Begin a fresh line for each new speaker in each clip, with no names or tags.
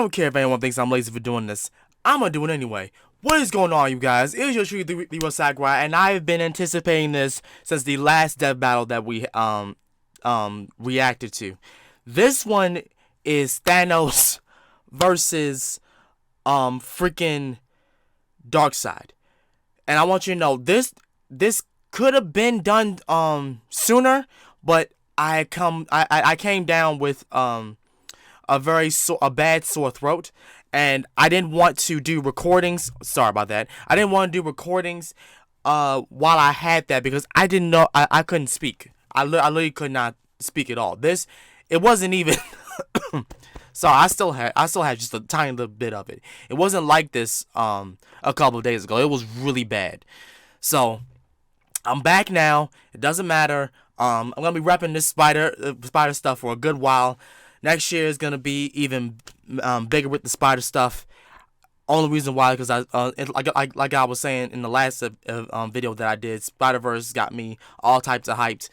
don't care if anyone thinks I'm lazy for doing this. I'm gonna do it anyway. What is going on, you guys? It is your true the Sakurai, and I've been anticipating this since the last death battle that we reacted to. This one is Thanos versus freaking Darkseid. And I want you to know this could have been done sooner, but I came down with a bad sore throat, and I didn't want to do recordings. Sorry about that. I didn't want to do recordings while I had that because I didn't know I couldn't speak. I literally could not speak at all. It wasn't even so I still had just a tiny little bit of it. It wasn't like this a couple of days ago. It was really bad. So I'm back now. It doesn't matter. I'm gonna be repping this spider stuff for a good while. Next year is gonna be even bigger with the spider stuff. Only reason why, because like I was saying in the last video that I did, Spider-Verse got me all types of hyped.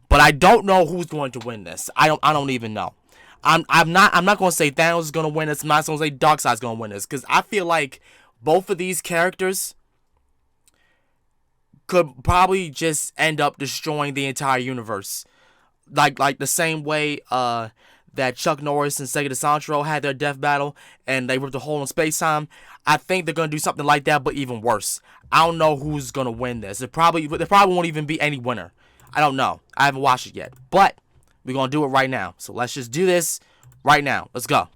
But I don't know who's going to win this. I don't even know. I'm not gonna say Thanos is gonna win this. I'm not gonna say Darkseid's gonna win this, because I feel like both of these characters could probably just end up destroying the entire universe, like the same way that Chuck Norris and Sega DeSantro had their death battle and they ripped a hole in space-time. I think they're gonna do something like that, but even worse. I don't know who's gonna win this. There probably won't even be any winner. I don't know. I haven't watched it yet, but we're gonna do it right now. So let's just do this right now. Let's go.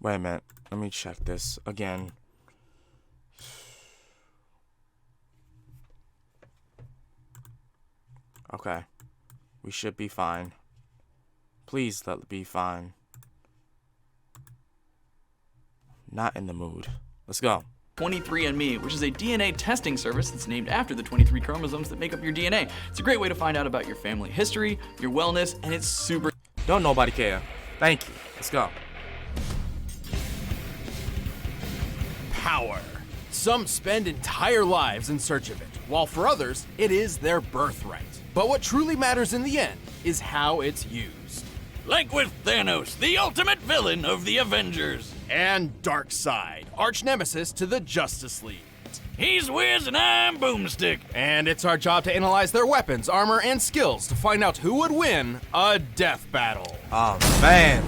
Wait a minute. Let me check this again. Okay. We should be fine. Please let it be fine. Not in the mood. Let's go.
23andMe, which is a DNA testing service that's named after the 23 chromosomes that make up your DNA. It's a great way to find out about your family history, your wellness, and it's super...
Don't nobody care. Thank you. Let's go.
Power. Some spend entire lives in search of it, while for others, it is their birthright. But what truly matters in the end is how it's used.
Like with Thanos, the ultimate villain of the Avengers.
And Darkseid, arch nemesis to the Justice League.
He's Wiz and I'm Boomstick.
And it's our job to analyze their weapons, armor, and skills to find out who would win a death battle.
Oh, man.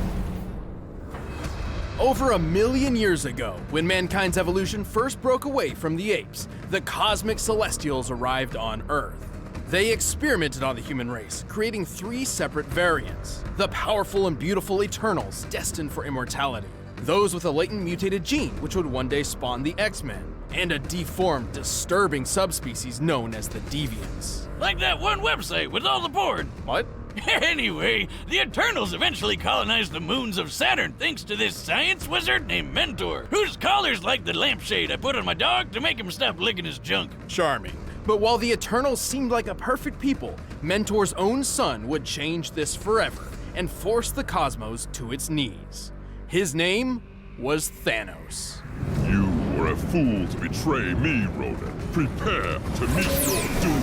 Over 1 million years ago, when mankind's evolution first broke away from the apes, the cosmic celestials arrived on Earth. They experimented on the human race, creating 3 separate variants. The powerful and beautiful Eternals, destined for immortality. Those with a latent mutated gene, which would one day spawn the X-Men. And a deformed, disturbing subspecies known as the Deviants.
Like that one website with all the porn.
What?
Anyway, the Eternals eventually colonized the moons of Saturn thanks to this science wizard named Mentor, whose collar's like the lampshade I put on my dog to make him stop licking his junk.
Charming. But while the Eternals seemed like a perfect people, Mentor's own son would change this forever and force the cosmos to its knees. His name was Thanos.
You were a fool to betray me, Ronan. Prepare to meet your doom.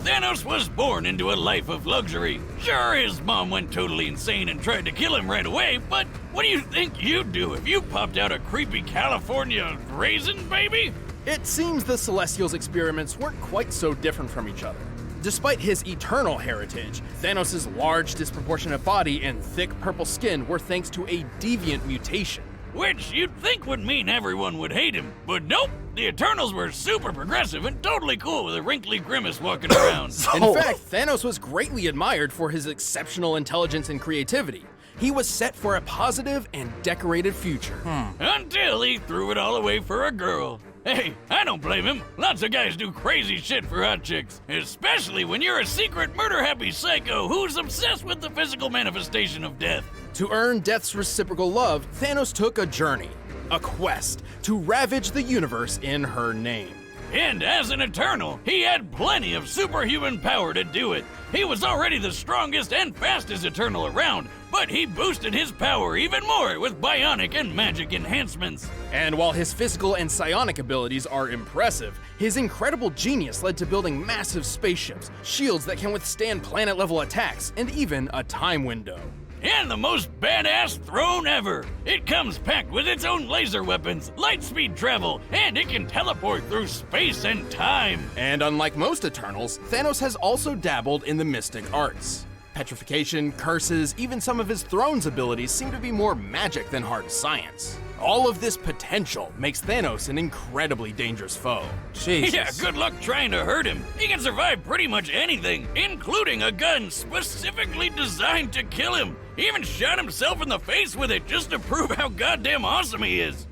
Thanos was born into a life of luxury. Sure, his mom went totally insane and tried to kill him right away, but what do you think you'd do if you popped out a creepy California raisin baby?
It seems the Celestials' experiments weren't quite so different from each other. Despite his eternal heritage, Thanos' large, disproportionate body and thick purple skin were thanks to a deviant mutation.
Which you'd think would mean everyone would hate him, but nope! The Eternals were super progressive and totally cool with a wrinkly grimace walking around.
In fact, Thanos was greatly admired for his exceptional intelligence and creativity. He was set for a positive and decorated future.
Until he threw it all away for a girl. Hey, I don't blame him. Lots of guys do crazy shit for hot chicks, especially when you're a secret murder-happy psycho who's obsessed with the physical manifestation of death.
To earn Death's reciprocal love, Thanos took a journey, a quest, to ravage the universe in her name.
And as an Eternal, he had plenty of superhuman power to do it. He was already the strongest and fastest Eternal around, but he boosted his power even more with bionic and magic enhancements.
And while his physical and psionic abilities are impressive, his incredible genius led to building massive spaceships, shields that can withstand planet-level attacks, and even a time window.
And the most badass throne ever! It comes packed with its own laser weapons, light speed travel, and it can teleport through space and time!
And unlike most Eternals, Thanos has also dabbled in the mystic arts. Petrification, curses, even some of his throne's abilities seem to be more magic than hard science. All of this potential makes Thanos an incredibly dangerous foe.
Jesus.
Yeah, good luck trying to hurt him. He can survive pretty much anything, including a gun specifically designed to kill him. He even shot himself in the face with it just to prove how goddamn awesome he is.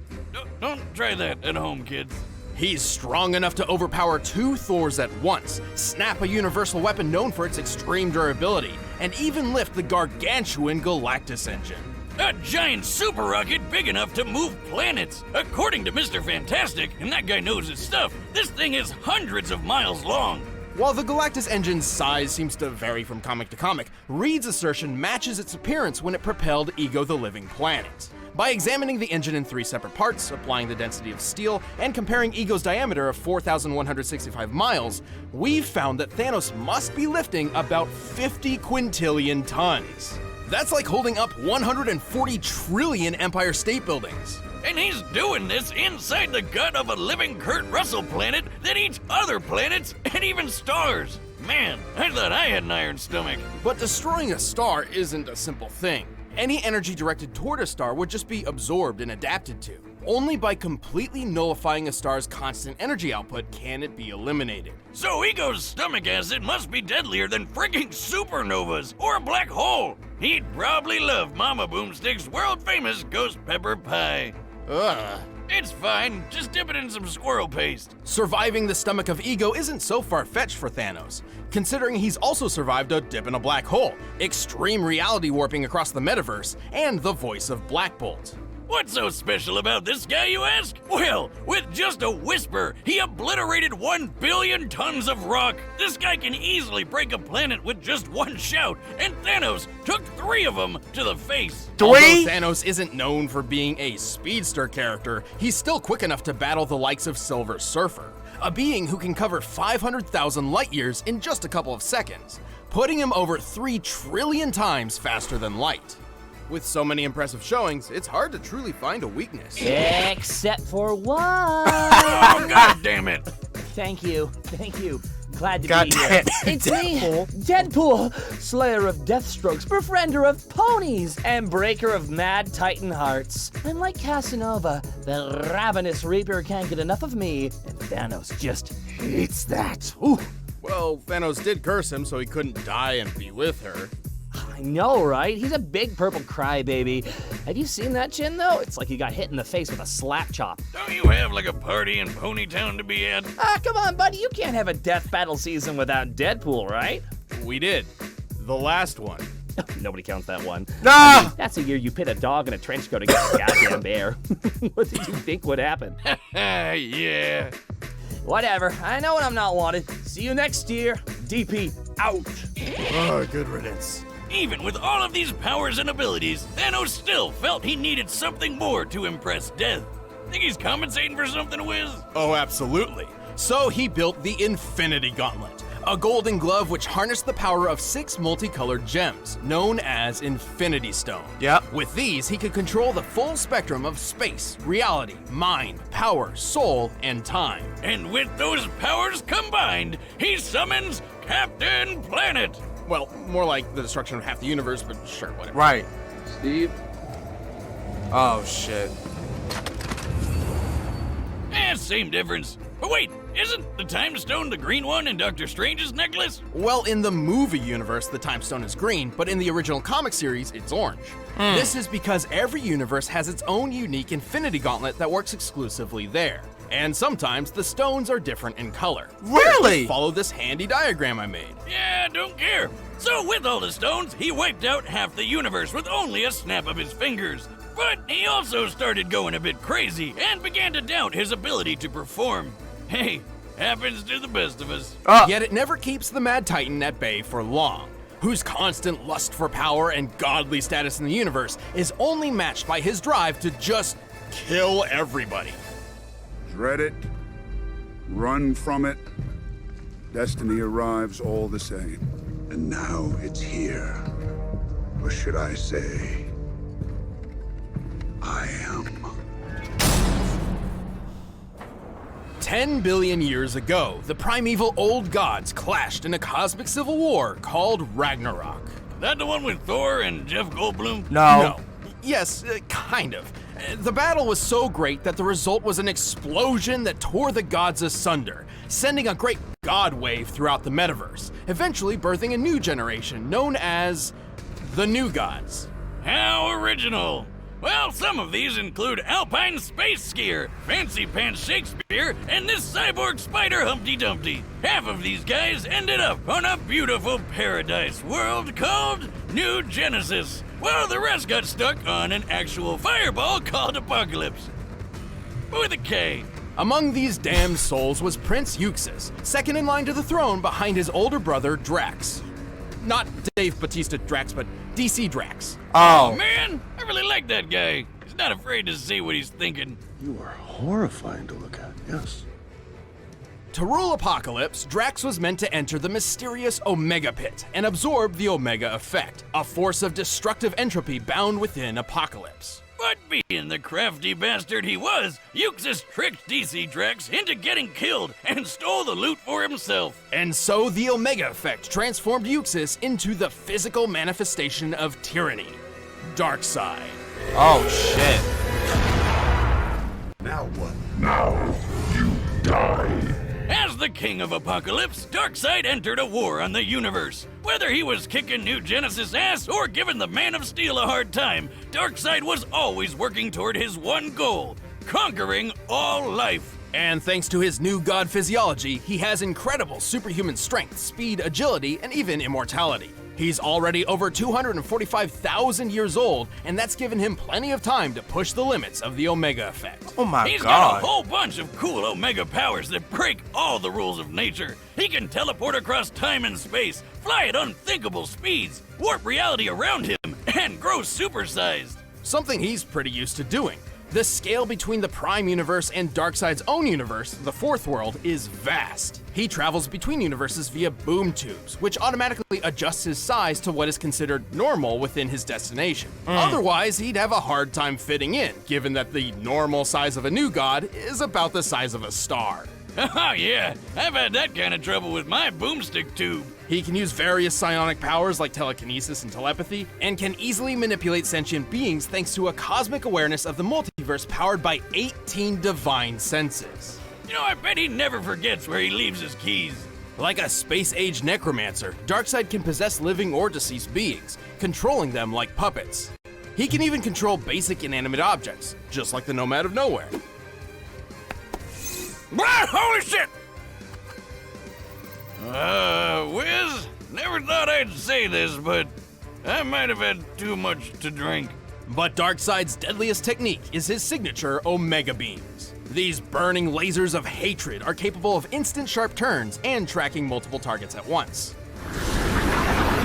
Don't try that at home, kids.
He's strong enough to overpower 2 Thors at once, snap a universal weapon known for its extreme durability, and even lift the gargantuan Galactus engine.
A giant super rocket big enough to move planets. According to Mr. Fantastic, and that guy knows his stuff, this thing is hundreds of miles long.
While the Galactus engine's size seems to vary from comic to comic, Reed's assertion matches its appearance when it propelled Ego the Living Planet. By examining the engine in 3 separate parts, applying the density of steel, and comparing Ego's diameter of 4,165 miles, we've found that Thanos must be lifting about 50 quintillion tons. That's like holding up 140 trillion Empire State Buildings.
And he's doing this inside the gut of a living Kurt Russell planet that eats other planets and even stars. Man, I thought I had an iron stomach.
But destroying a star isn't a simple thing. Any energy directed toward a star would just be absorbed and adapted to. Only by completely nullifying a star's constant energy output can it be eliminated.
So Ego's stomach acid must be deadlier than frigging supernovas or a black hole. He'd probably love Mama Boomstick's world-famous ghost pepper pie.
Ugh.
It's fine, just dip it in some squirrel paste.
Surviving the stomach of Ego isn't so far-fetched for Thanos, considering he's also survived a dip in a black hole, extreme reality warping across the metaverse, and the voice of Black Bolt.
What's so special about this guy, you ask? Well, with just a whisper, he obliterated 1 billion tons of rock. This guy can easily break a planet with just one shout, and Thanos took 3 of them to the face.
3?
Although Thanos isn't known for being a speedster character, he's still quick enough to battle the likes of Silver Surfer, a being who can cover 500,000 light years in just a couple of seconds, putting him over 3 trillion times faster than light. With so many impressive showings, it's hard to truly find a weakness.
Except for one.
Oh, God damn it.
Thank you. Glad to
God
be here.
damn.
It's me, Deadpool, slayer of deathstrokes, befriender of ponies, and breaker of mad titan hearts. I'm like Casanova, the ravenous reaper can't get enough of me, and Thanos just hates that. Ooh.
Well, Thanos did curse him so he couldn't die and be with her.
I know, right? He's a big purple crybaby. Have you seen that chin, though? It's like he got hit in the face with a slap chop.
Don't you have like a party in Ponytown to be at?
Ah, come on, buddy. You can't have a death battle season without Deadpool, right?
We did. The last one.
Nobody counts that one.
Nah!
I mean, that's the year you pit a dog in a trench coat against a goddamn bear. What did you think would happen?
Yeah.
Whatever. I know when I'm not wanted. See you next year. DP out.
Oh, good riddance.
Even with all of these powers and abilities, Thanos still felt he needed something more to impress Death. Think he's compensating for something, Wiz?
Oh, absolutely. So he built the Infinity Gauntlet, a golden glove which harnessed the power of 6 multicolored gems, known as Infinity Stone.
Yep.
With these, he could control the full spectrum of space, reality, mind, power, soul, and time.
And with those powers combined, he summons Captain Planet.
Well, more like the destruction of half the universe, but sure, whatever.
Right.
Steve?
Oh, shit.
Same difference. But wait, isn't the Time Stone the green one in Doctor Strange's necklace?
Well, in the movie universe, the Time Stone is green, but in the original comic series, it's orange. This is because every universe has its own unique Infinity Gauntlet that works exclusively there. And sometimes the stones are different in color.
Really?
Follow this handy diagram I made.
Yeah, don't care. So with all the stones, he wiped out half the universe with only a snap of his fingers. But he also started going a bit crazy and began to doubt his ability to perform. Hey, Happens to the best of us.
Yet it never keeps the Mad Titan at bay for long, whose constant lust for power and godly status in the universe is only matched by his drive to just kill everybody.
Dread it, run from it. Destiny arrives all the same. And now it's here. Or should I say, I am.
10 billion years ago, the primeval old gods clashed in a cosmic civil war called Ragnarok.
That the one with Thor and Jeff Goldblum?
No.
Yes, kind of. The battle was so great that the result was an explosion that tore the gods asunder, sending a great god wave throughout the metaverse, eventually birthing a new generation known as the New Gods.
How original! Well, some of these include Alpine Space Skier, Fancy Pants Shakespeare, and this cyborg spider Humpty Dumpty. Half of these guys ended up on a beautiful paradise world called New Genesis, while the rest got stuck on an actual fireball called Apocalypse. With a K.
Among these damned souls was Prince Euxis, second in line to the throne behind his older brother Drax. Not Dave Bautista Drax, but DC Drax.
Oh.
Man, I really like that guy. He's not afraid to say what he's thinking.
You are horrifying to look at, yes.
To rule Apocalypse, Drax was meant to enter the mysterious Omega Pit and absorb the Omega Effect, a force of destructive entropy bound within Apocalypse.
But being the crafty bastard he was, Euxis tricked DC Drax into getting killed and stole the loot for himself.
And so the Omega Effect transformed Euxis into the physical manifestation of tyranny, Darkseid.
Oh shit.
Now what?
Now you die.
As the king of Apocalypse, Darkseid entered a war on the universe. Whether he was kicking New Genesis ass or giving the Man of Steel a hard time, Darkseid was always working toward his one goal, conquering all life.
And thanks to his new god physiology, he has incredible superhuman strength, speed, agility, and even immortality. He's already over 245,000 years old, and that's given him plenty of time to push the limits of the Omega Effect.
Oh my
He's
god.
got a whole bunch of cool Omega powers that break all the rules of nature. He can teleport across time and space, fly at unthinkable speeds, warp reality around him, and grow supersized.
Something he's pretty used to doing. The scale between the Prime Universe and Darkseid's own universe, the Fourth World, is vast. He travels between universes via boom tubes, which automatically adjusts his size to what is considered normal within his destination. Otherwise, he'd have a hard time fitting in, given that the normal size of a new god is about the size of a star.
Oh yeah, I've had that kind of trouble with my boomstick tube.
He can use various psionic powers like telekinesis and telepathy, and can easily manipulate sentient beings thanks to a cosmic awareness of the multiverse powered by 18 divine senses.
You know, I bet he never forgets where he leaves his keys.
Like a space-age necromancer, Darkseid can possess living or deceased beings, controlling them like puppets. He can even control basic inanimate objects, just like the Nomad of Nowhere.
Ah, holy shit! Wiz, never thought I'd say this, but I might have had too much to drink.
But Darkseid's deadliest technique is his signature Omega Beams. These burning lasers of hatred are capable of instant sharp turns and tracking multiple targets at once.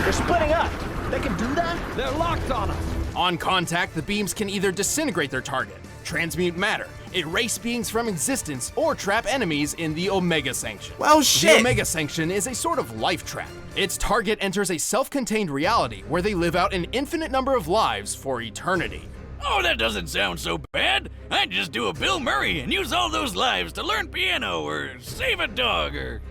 They're splitting up. They can do that? They're locked on us.
On contact, the beams can either disintegrate their target, transmute matter, erase beings from existence, or trap enemies in the Omega Sanction.
Well,
The
shit.
Omega Sanction is a sort of life trap. Its target enters a self-contained reality where they live out an infinite number of lives for eternity.
Oh, that doesn't sound so bad. I'd just do a Bill Murray and use all those lives to learn piano or save a dog or...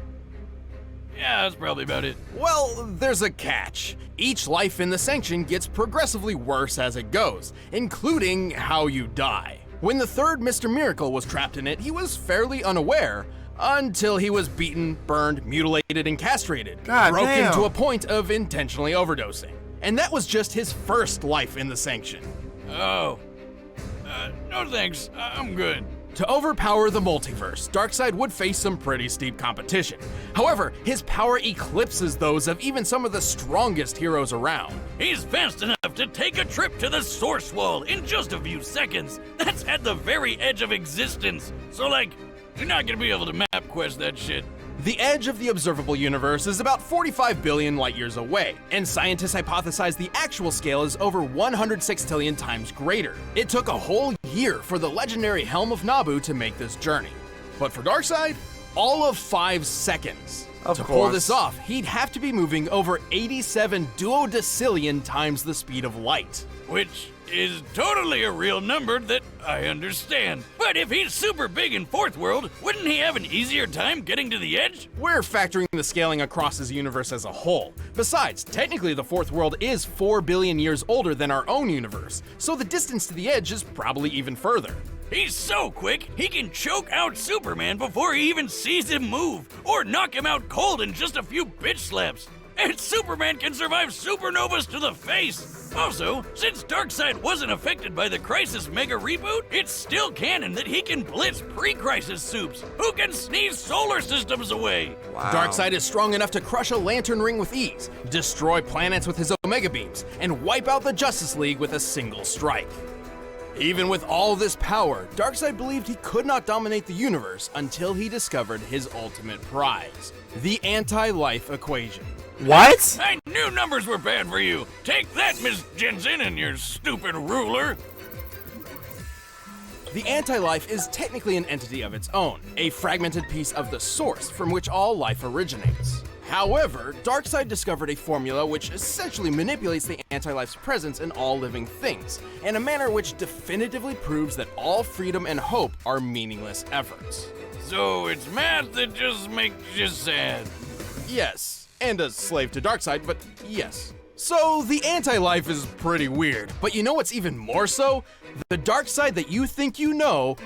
Yeah, that's probably about it.
Well, there's a catch. Each life in the Sanction gets progressively worse as it goes, including how you die. When the third Mr. Miracle was trapped in it, he was fairly unaware until he was beaten, burned, mutilated, and castrated,
God
broken
damn.
to a point of intentionally overdosing. And that was just his first life in the Sanction.
Oh. No thanks. I'm good.
To overpower the multiverse, Darkseid would face some pretty steep competition. However, his power eclipses those of even some of the strongest heroes around.
He's fast enough to take a trip to the Source Wall in just a few seconds. That's at the very edge of existence. So, like, You're not gonna be able to map quest that shit.
The edge of the observable universe is about 45 billion light years away, and scientists hypothesize the actual scale is over 106 sextillion times greater. It took a whole year for the legendary Helm of Nabu to make this journey. But for Darkseid, all of 5 seconds. To pull
course.
this off, he'd have to be moving over 87 duodecillion times the speed of light.
Which is totally a real number that I understand. But if he's super big in Fourth World, wouldn't he have an easier time getting to the edge?
We're factoring the scaling across his universe as a whole. Besides, technically the Fourth World is 4 billion years older than our own universe, so the distance to the edge is probably even further.
He's so quick, he can choke out Superman before he even sees him move, or knock him out cold in just a few bitch slaps. And Superman can survive supernovas to the face. Also, since Darkseid wasn't affected by the Crisis Mega Reboot, it's still canon that he can blitz pre-Crisis soups who can sneeze solar systems away.
Darkseid is strong enough to crush a lantern ring with ease, destroy planets with his Omega Beams, and wipe out the Justice League with a single strike. Even with all this power, Darkseid believed he could not dominate the universe until he discovered his ultimate prize, the anti-life equation.
What?
I knew numbers were bad for you. Take that, Miss Jensen, and your stupid ruler.
The anti-life is technically an entity of its own, a fragmented piece of the source from which all life originates. However, Darkseid discovered a formula which essentially manipulates the anti-life's presence in all living things, in a manner which definitively proves that all freedom and hope are meaningless efforts.
So it's math that just makes you sad.
Yes, and a slave to Darkseid, but yes. So the anti-life is pretty weird, but you know what's even more so? The Darkseid that you think you know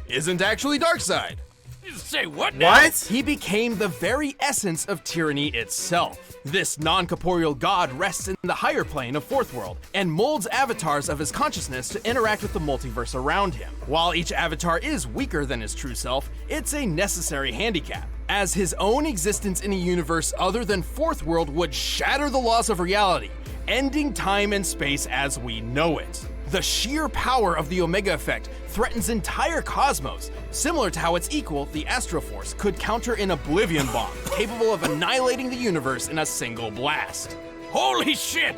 isn't actually Darkseid.
Say what now?
What?
He became the very essence of tyranny itself. This non-corporeal god rests in the higher plane of Fourth World and molds avatars of his consciousness to interact with the multiverse around him. While each avatar is weaker than his true self, it's a necessary handicap, as his own existence in a universe other than Fourth World would shatter the laws of reality, ending time and space as we know it. The sheer power of the Omega Effect threatens entire cosmos, similar to how its equal, the Astroforce, could counter an Oblivion Bomb, capable of annihilating the universe in a single blast.
Holy shit!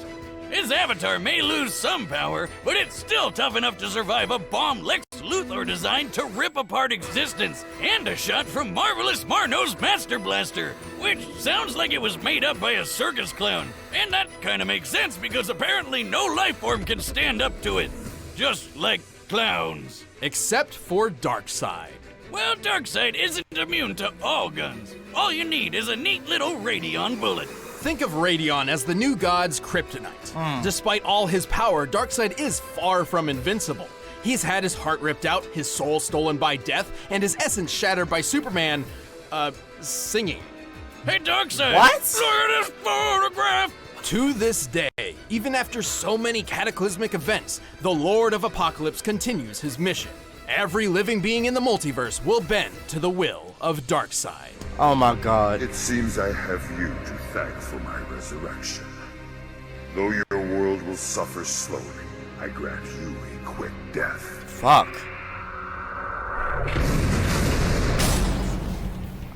His avatar may lose some power, but it's still tough enough to survive a bomb Lex Luthor designed to rip apart existence, and a shot from Marvelous Marno's Master Blaster, which sounds like it was made up by a circus clown. And that kinda makes sense because apparently no life form can stand up to it. Just like clowns.
Except for Darkseid.
Well, Darkseid isn't immune to all guns. All you need is a neat little Radion bullet.
Think of Radion as the new god's kryptonite. Despite all his power, Darkseid is far from invincible. He's had his heart ripped out, his soul stolen by death, and his essence shattered by Superman, singing.
Hey, Darkseid!
What?
Look at this photograph!
To this day, even after so many cataclysmic events, the Lord of Apocalypse continues his mission. Every living being in the multiverse will bend to the will of Darkseid.
Oh my god.
It seems I have you to thank for my resurrection. Though your world will suffer slowly, I grant you a quick death.
Fuck.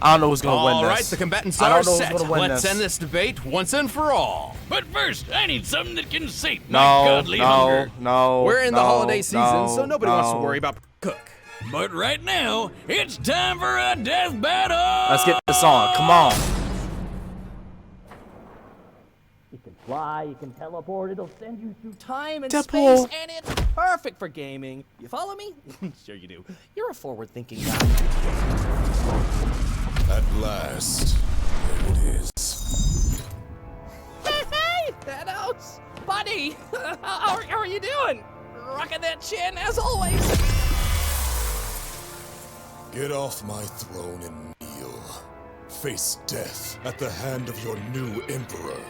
I don't know who's gonna win this.
All right, the combatants
I
are
don't know
set.
who's gonna win
Let's
this.
end this debate once and for all.
But first, I need something that can sate my
No,
godly hunger.
no.
We're in the
no,
holiday season,
no,
so nobody wants to
no.
worry about cook.
But right now, it's time for a death battle!
Let's get this on. Come on.
You can fly, you can teleport, it'll send you through time and
Deadpool.
space, and it's perfect for gaming. You follow me? Sure you do. You're a forward-thinking guy.
At last, there it is.
Hey, Thanos! Buddy! how are you doing? Rocking that chin, as always.
Get off my throne and kneel. Face death at the hand of your new emperor.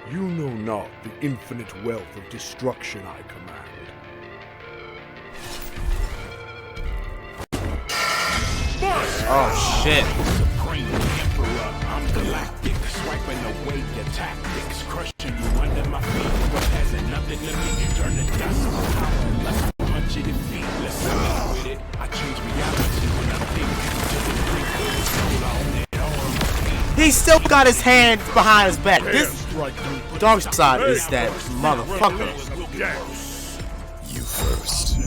You know not the infinite wealth of destruction I command.
Oh shit.
Supreme Emperor, I'm galactic, swiping away your tactics, crushing you under my feet. What has nothing to me, you turn to dust. Powerless, punch it in feet. Let's with it. I change reality when I think to the
He still got his hands behind his back. This Darkseid is that motherfucker.
You first.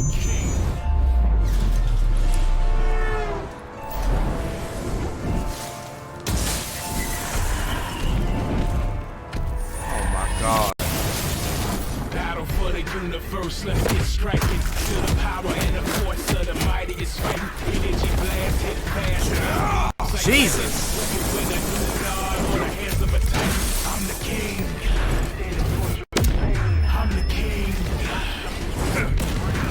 Oh my god.
Battle for the universe, let's get striking. Feel the power and the force of the mightiest fighting. Energy blast, hit fast.
Jesus.
When the new god on the hands of a titan. I'm the king. I'm the king.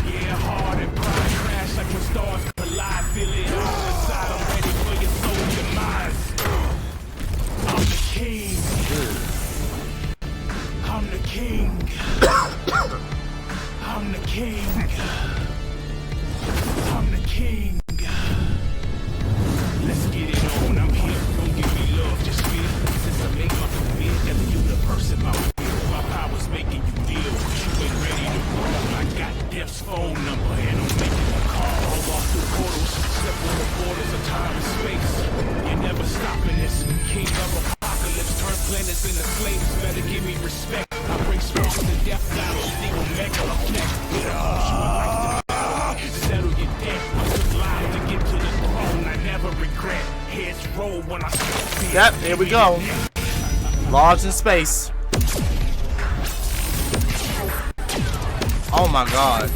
Yeah, hard and pride crash like when stars collide. Feel it all inside. I'm ready for your soul demise. I'm the king. I'm the king. I'm the king. I'm the king. Let's get it on. I'm here. Don't give me love, just feel. Since I make my commit, that the universe in my will. My power's making you feel. You ain't ready to roll. I got Death's phone number and I'm making a call. I'll walk through portals, step on the borders of time and space. You're never stopping this. King of apocalypse, turn planets into slaves. Better give me respect. I bring sparks to death battles. The Omega effect. Settle your debt. I'm sublime to get to the throne. I never regret. Heads roll when I step.
Yep, here we go. Logs in space. Oh my god.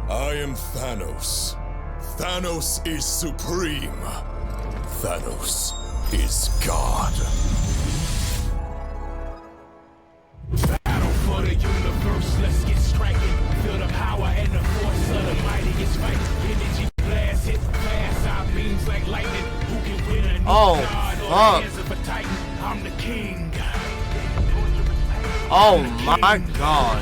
I am Thanos. Thanos is supreme. Thanos is God.
Battle for the universe, let's get striking. Feel the power and the force of the mightiest fight. Energy blast, hit fast, our beams like lightning. Who can win a new god or the hands of a titan? I'm the king.
Oh my god.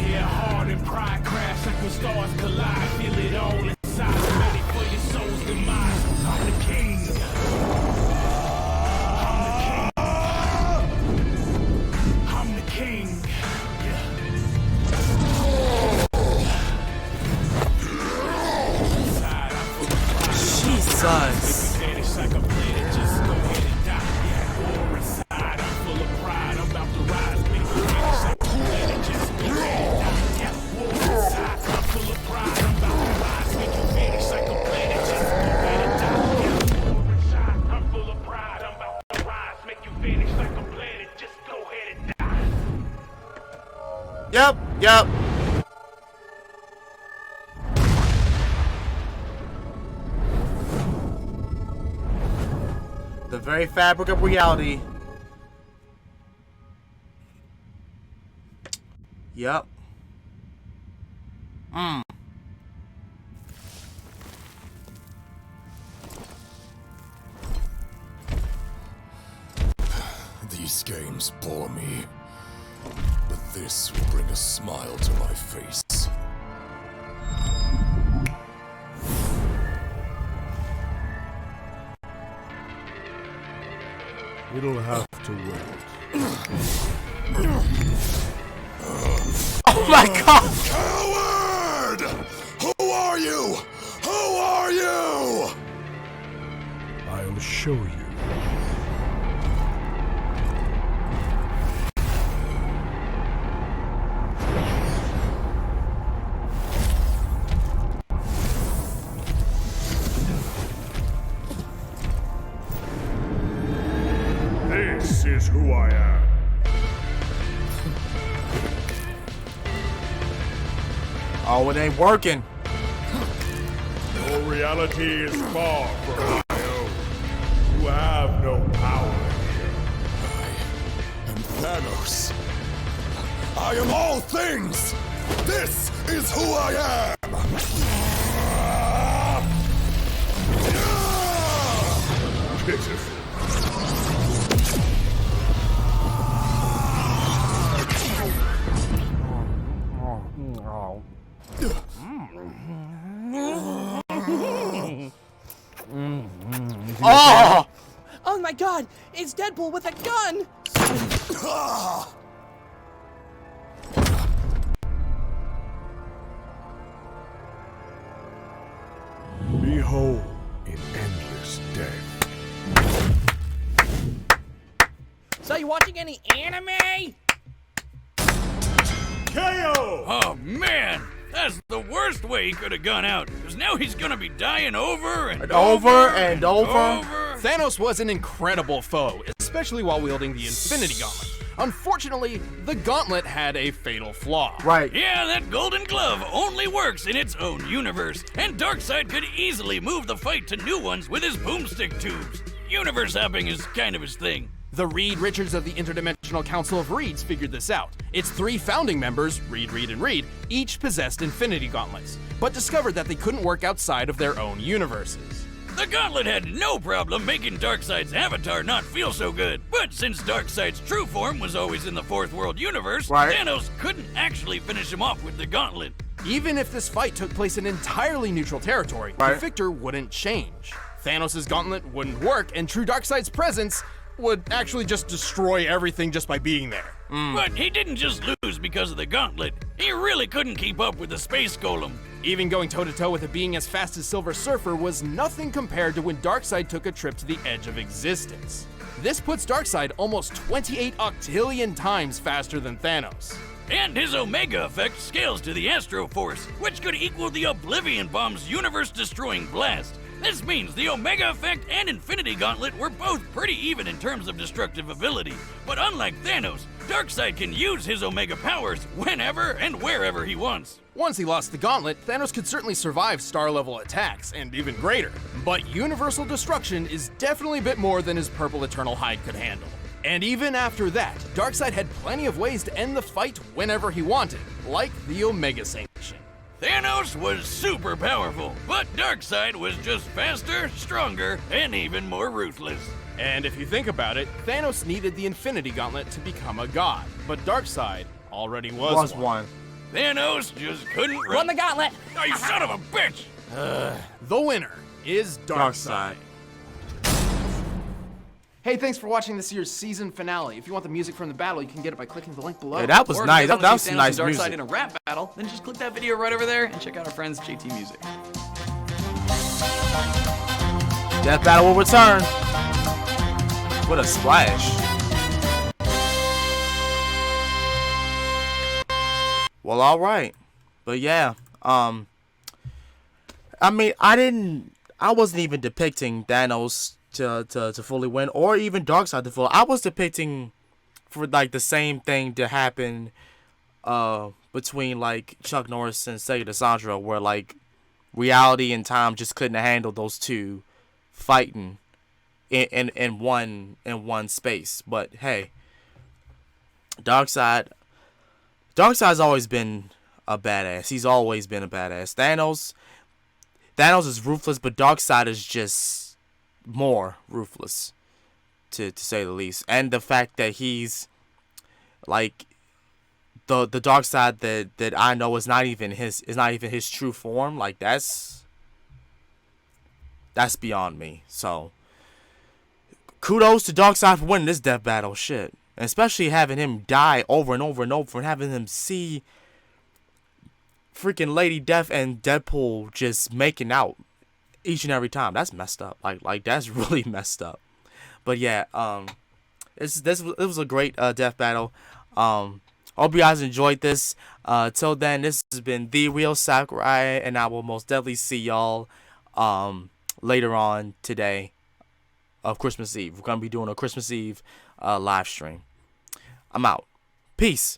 Yeah, hard and pride crash like when stars collide. Feel it all inside. Ready for your soul's demise. I'm the king. I'm the king.
Jesus.
Vanish like a planet, just go ahead and die. Yeah, war inside. I'm full of pride. I'm about to rise. Make me vanish like a planet, just go ahead and die. Yeah, war inside. I'm full of pride. I'm about to rise. Make you vanish like a planet, just go ahead and die. Yeah, war inside. I'm full of pride. I'm about to rise. Make you vanish like a planet, just go ahead and die.
Yep. The very fabric of reality. Yep.
These games bore me, but this will bring a smile to my face.
It'll have to wait.
Oh my god!
Coward! Who are you? Who are you?
I'll show you.
This is who I am.
Oh, it ain't working.
Your reality is far from my own. You have no power here.
I am Thanos. I am all things. This is who I am.
Pitiful.
anything
Oh!
Oh my god, it's Deadpool with a gun!
Behold, an endless death.
So you watching any anime?
KO!
Oh man, that's the worst way he could have gone out. Because now he's gonna be dying over and
over and over.
Thanos was an incredible foe, especially while wielding the Infinity Gauntlet. Unfortunately, the Gauntlet had a fatal flaw.
Right.
Yeah, that golden glove only works in its own universe, and Darkseid could easily move the fight to new ones with his boomstick tubes. Universe hopping is kind of his thing.
The Reed Richards of the Interdimensional Council of Reeds figured this out. Its 3 founding members, Reed, Reed, and Reed, each possessed Infinity Gauntlets, but discovered that they couldn't work outside of their own universes.
The Gauntlet had no problem making Darkseid's avatar not feel so good. But since Darkseid's true form was always in the Fourth World universe,
Right.
Thanos couldn't actually finish him off with the Gauntlet.
Even if this fight took place in entirely neutral territory, the
Right.
victor wouldn't change. Thanos' Gauntlet wouldn't work, and true Darkseid's presence would actually just destroy everything just by being there.
But he didn't just lose because of the Gauntlet. He really couldn't keep up with the Space Golem.
Even going toe-to-toe with a being as fast as Silver Surfer was nothing compared to when Darkseid took a trip to the edge of existence. This puts Darkseid almost 28 octillion times faster than Thanos.
And his Omega effect scales to the Astro Force, which could equal the Oblivion Bomb's universe-destroying blast. This means the Omega effect and Infinity Gauntlet were both pretty even in terms of destructive ability. But unlike Thanos, Darkseid can use his Omega powers whenever and wherever he wants.
Once he lost the Gauntlet, Thanos could certainly survive star-level attacks, and even greater. But universal destruction is definitely a bit more than his purple Eternal Hide could handle. And even after that, Darkseid had plenty of ways to end the fight whenever he wanted, like the Omega Sanction.
Thanos was super powerful, but Darkseid was just faster, stronger, and even more ruthless.
And if you think about it, Thanos needed the Infinity Gauntlet to become a god, but Darkseid already was one.
Thanos just couldn't
Run the gauntlet!
Oh, you son of a bitch!
The winner is Darkseid. Hey, thanks for watching this year's season finale. If you want the music from the battle, you can get it by clicking the link below.
Hey, that was
Or if
nice.
you
That
guys wanna
was
see
some
Thanos
nice
and Darkseid
music.
in a rap battle, then just click that video right over there and check out our friends JT Music.
Death Battle will return. What a splash. Well, all right. But yeah, I mean, I wasn't even depicting Thanos to fully win, or even Darkseid to fully. I was depicting for like the same thing to happen between like Chuck Norris and Sega Sandra, where like reality and time just couldn't handle those two fighting in one space. But hey, Darkseid's always been a badass. He's always been a badass. Thanos is ruthless, but Darkseid is just more ruthless, to say the least. And the fact that he's like the Darkseid that I know is not even his true form. Like that's beyond me. So kudos to Darkseid for winning this death battle. Shit. And especially having him die over and over and over, and having him see freaking Lady Death and Deadpool just making out each and every time. That's messed up. Like that's really messed up. But yeah, it was a great death battle. Hope you guys enjoyed this. Till then, this has been The Real Sakurai, and I will most definitely see y'all later on today of Christmas Eve. We're gonna be doing a Christmas Eve live stream. I'm out. Peace.